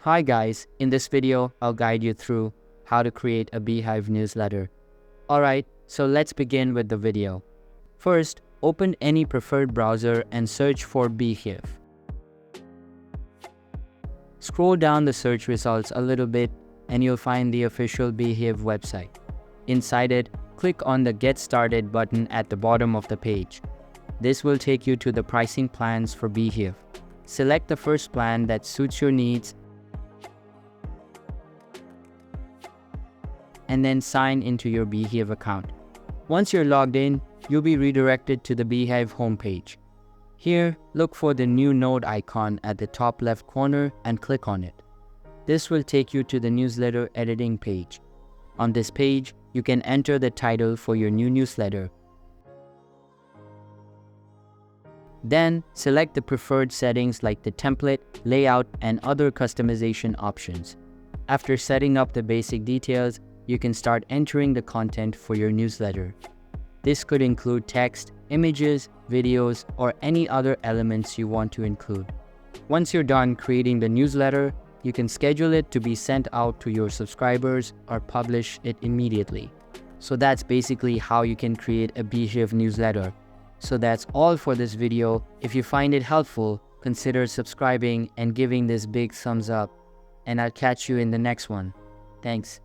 Hi guys, in this video, I'll guide you through how to create a Beehiiv newsletter. Alright, so let's begin with the video. First, open any preferred browser and search for Beehiiv. Scroll down the search results a little bit and you'll find the official Beehiiv website. Inside it, click on the Get Started button at the bottom of the page. This will take you to the pricing plans for Beehiiv. Select the first plan that suits your needs and then sign into your Beehiiv account. Once you're logged in, you'll be redirected to the Beehiiv homepage. Here, look for the new node icon at the top left corner and click on it. This will take you to the newsletter editing page. On this page, you can enter the title for your new newsletter. Then, select the preferred settings like the template, layout, and other customization options. After setting up the basic details, you can start entering the content for your newsletter. This could include text, images, videos, or any other elements you want to include. Once you're done creating the newsletter, you can schedule it to be sent out to your subscribers or publish it immediately. So that's basically how you can create a Beehiiv newsletter. So that's all for this video. If you find it helpful, consider subscribing and giving this big thumbs up. And I'll catch you in the next one. Thanks.